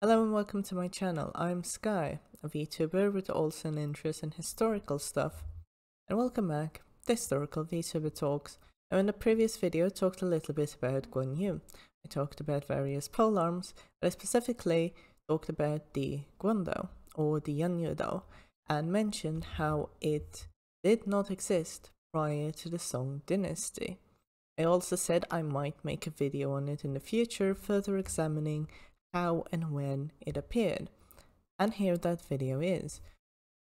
Hello and welcome to my channel. I'm Sky, a VTuber with also an interest in historical stuff. And welcome back to Historical Vtuber Talks. Now in the previous video I talked a little bit about Yan Yue. I talked about various polearms, but I specifically talked about the Yan Dao, or the Yan Yue Dao, and mentioned how it did not exist prior to the Song dynasty. I also said I might make a video on it in the future, further examining how and when it appeared. And here that video is.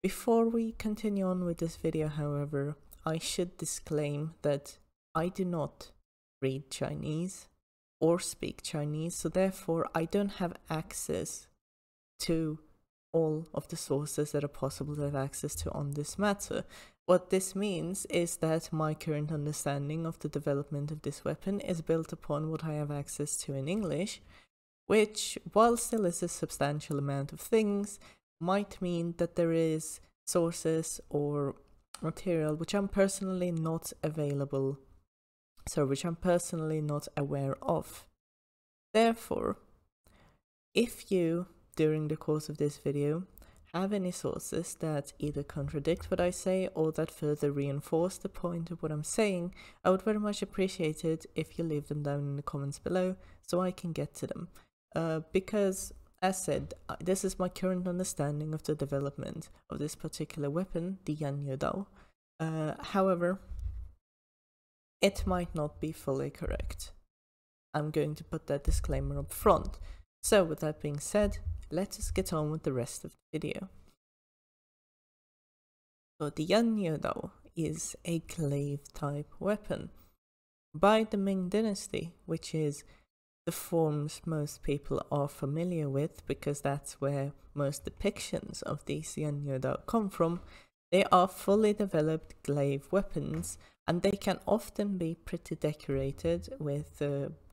Before we continue on with this video, however, I should disclaim that I do not read Chinese or speak Chinese, so therefore I don't have access to all of the sources that are possible to have access to on this matter. What this means is that my current understanding of the development of this weapon is built upon what I have access to in English, which, while still is a substantial amount of things, might mean that there is sources or material which I'm personally not which I'm personally not aware of. Therefore, if you, during the course of this video, have any sources that either contradict what I say or that further reinforce the point of what I'm saying, I would very much appreciate it if you leave them down in the comments below so I can get to them. Because, as said, this is my current understanding of the development of this particular weapon, the Yan Yue Dao. However, it might not be fully correct. I'm going to put that disclaimer up front. So, with that being said, let us get on with the rest of the video. So, the Yan Yue Dao is a glaive type weapon by the Ming Dynasty, which is the forms most people are familiar with because that's where most depictions of these Yan Yue Dao come from. They are fully developed glaive weapons, and they can often be pretty decorated with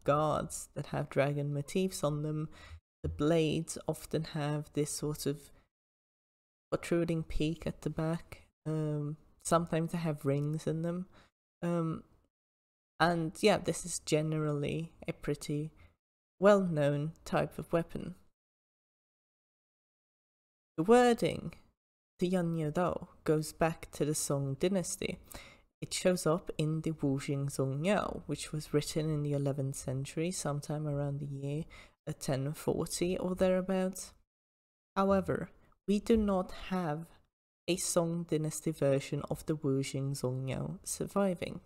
guards that have dragon motifs on them. The blades often have this sort of protruding peak at the back. Sometimes they have rings in them. And yeah, this is generally a pretty well-known type of weapon. The wording, the Yan Yue Dao, goes back to the Song dynasty. It shows up in the Wujing Zongyao, which was written in the 11th century, sometime around the year 1040 or thereabouts. However, we do not have a Song dynasty version of the Wujing Zongyao surviving.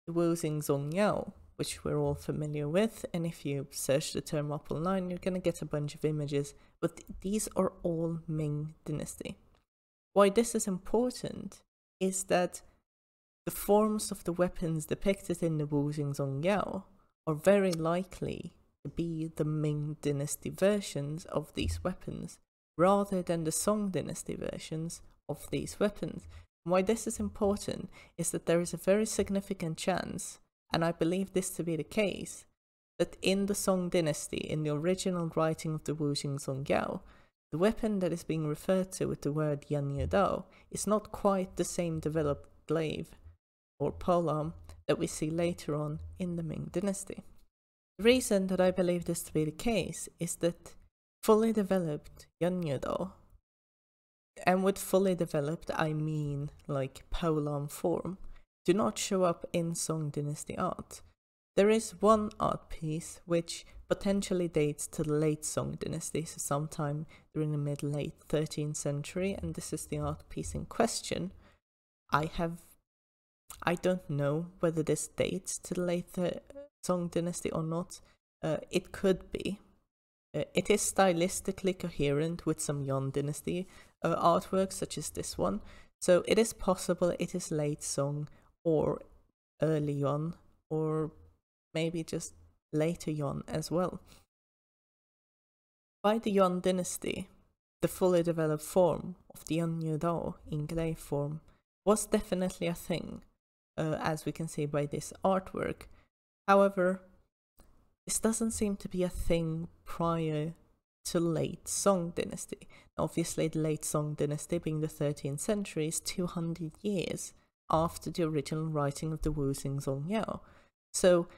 The Wujing Zongyao, which we're all familiar with, and if you search the term up online, you're going to get a bunch of images, but these are all Ming dynasty. Why this is important is that the forms of the weapons depicted in the Wujing Zongyao are very likely to be the Ming dynasty versions of these weapons, rather than the Song dynasty versions of these weapons. Why this is important is that there is a very significant chance, and I believe this to be the case, that in the Song dynasty, in the original writing of the Wujing Zongyao, the weapon that is being referred to with the word Yan Yue Dao is not quite the same developed glaive or polearm that we see later on in the Ming dynasty. The reason that I believe this to be the case is that fully developed Yan Yue Dao, and with fully developed I mean like polearm form, do not show up in Song dynasty art. There is one art piece which potentially dates to the late Song dynasty, so sometime during the mid-late 13th century, and this is the art piece in question. I don't know whether this dates to the late Song dynasty or not. It could be. It is stylistically coherent with some Yuan dynasty artworks such as this one, so it is possible it is late Song or early Yuan, or maybe just later Yuan as well. By the Yuan dynasty, the fully developed form of the Yan Yue Dao in glaive form was definitely a thing, as we can see by this artwork. However, this doesn't seem to be a thing prior to late Song dynasty. Obviously, the late Song dynasty, being the 13th century, is 200 years after the original writing of the Wujing Zongyao. So,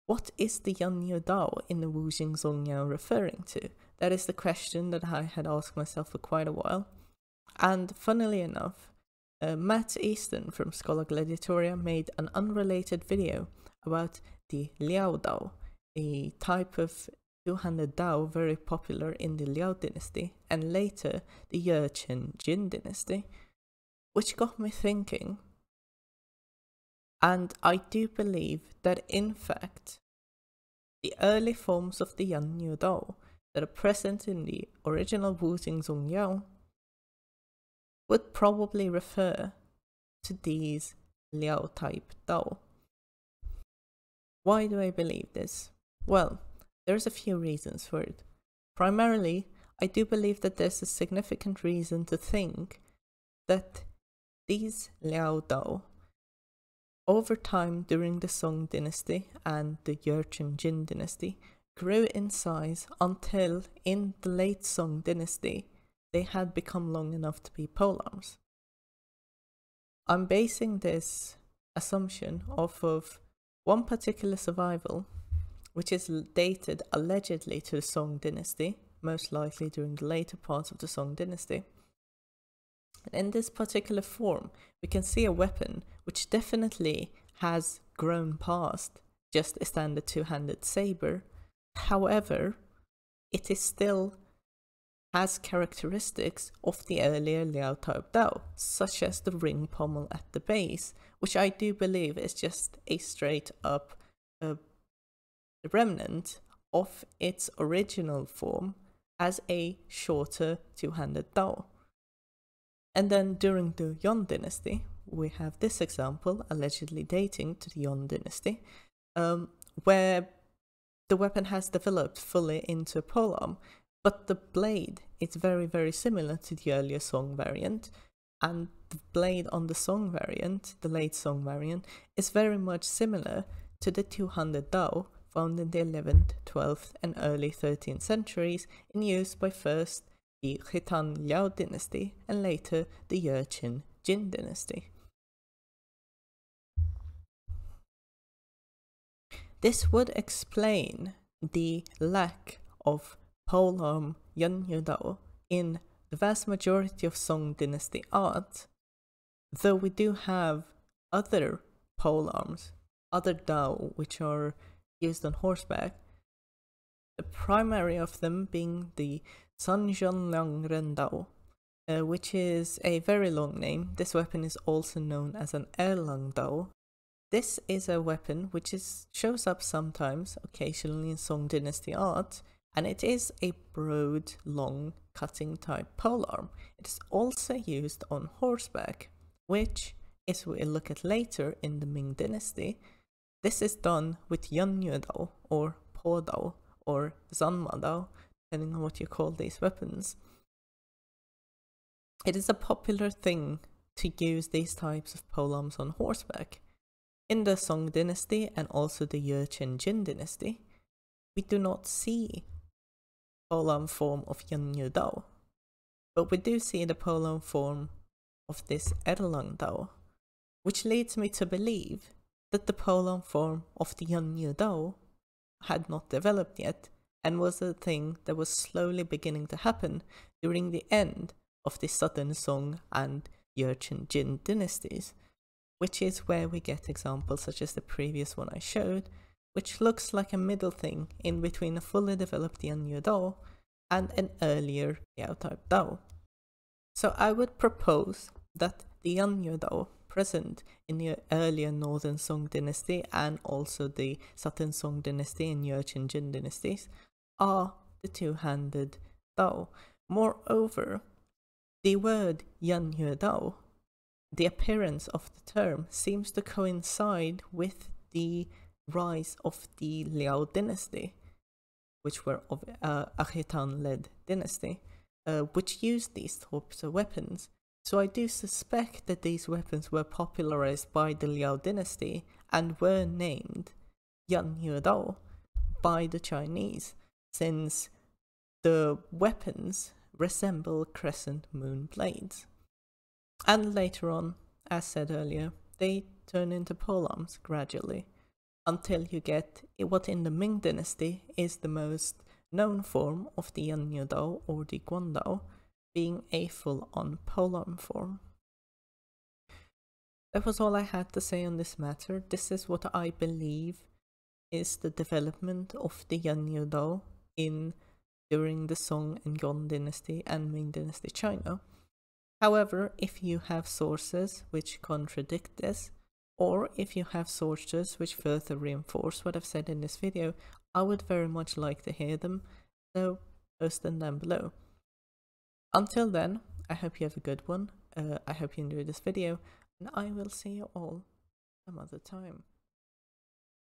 what is the Yan Yue Dao in the Wujing Zongyao referring to? That is the question that I had asked myself for quite a while. And funnily enough, Matt Easton from Scholar Gladiatoria made an unrelated video about the Liao Dao, a type of two-handed Dao very popular in the Liao dynasty and later the Yechen Jin dynasty, which got me thinking. And I do believe that in fact, the early forms of the Yan Yue Dao that are present in the original Wujing Zongyao would probably refer to these Liao type Dao. Why do I believe this? Well, there's a few reasons for it. Primarily, I do believe that there's a significant reason to think that these Liao Dao, over time during the Song dynasty and the Yechen Jin dynasty, grew in size until in the late Song dynasty they had become long enough to be polearms. I'm basing this assumption off of one particular survival, which is dated allegedly to the Song dynasty, most likely during the later parts of the Song dynasty. And in this particular form, we can see a weapon which definitely has grown past just a standard two-handed saber. However, it is still has characteristics of the earlier Liao type Dao, such as the ring pommel at the base, which I do believe is just a straight up remnant of its original form as a shorter two-handed Dao. And then during the Yuan dynasty, we have this example allegedly dating to the Yuan dynasty, where the weapon has developed fully into a polearm, but the blade is very, very similar to the earlier Song variant, and the blade on the Song variant, the late Song variant, is very much similar to the two-handed Dao found in the 11th, 12th and early 13th centuries in use by first the Khitan Liao dynasty and later the Yechen Jin dynasty. This would explain the lack of polearm Yan Yue Dao in the vast majority of Song dynasty art, though we do have other polearms, other Dao which are used on horseback, the primary of them being the Sanjian Liang Ren Dao, which is a very long name. This weapon is also known as an Erlang Dao. This is a weapon which shows up sometimes, occasionally in Song dynasty art, and it is a broad, long, cutting type polearm. It is also used on horseback, which, as we'll look at later in the Ming dynasty, this is done with Yan Yue Dao, or Po Dao, or Zanma Dao, depending on what you call these weapons. It is a popular thing to use these types of polearms on horseback. In the Song dynasty and also the Yechen Jin dynasty, we do not see polearm form of Yan Yue Dao, but we do see the polearm form of this Erlang Dao, which leads me to believe that the polearm form of the Yan Yue Dao had not developed yet and was a thing that was slowly beginning to happen during the end of the Southern Song and Yechen Jin dynasties, which is where we get examples such as the previous one I showed, which looks like a middle thing in between a fully developed Yan Yue Dao and an earlier Liao type Dao. So I would propose that the Yan Yue Dao present in the earlier Northern Song dynasty and also the Southern Song dynasty and Yechen Jin dynasties are the two-handed Dao. Moreover, the word Yan Yue Dao, the appearance of the term seems to coincide with the rise of the Liao dynasty, which were of a Khitan-led dynasty, which used these types of weapons. So I do suspect that these weapons were popularized by the Liao dynasty and were named Yan Yue Dao by the Chinese, since the weapons resemble crescent moon blades. And later on, as said earlier, they turn into polearms gradually, until you get what in the Ming dynasty is the most known form of the Yan Yue Dao or the Guandao being a full-on polearm form. That was all I had to say on this matter. This is what I believe is the development of the Yan Yue Dao during the Song and Yuan dynasty and Ming dynasty China. However, if you have sources which contradict this, or if you have sources which further reinforce what I've said in this video, I would very much like to hear them, so post them down below. Until then, I hope you have a good one, I hope you enjoyed this video, and I will see you all some other time.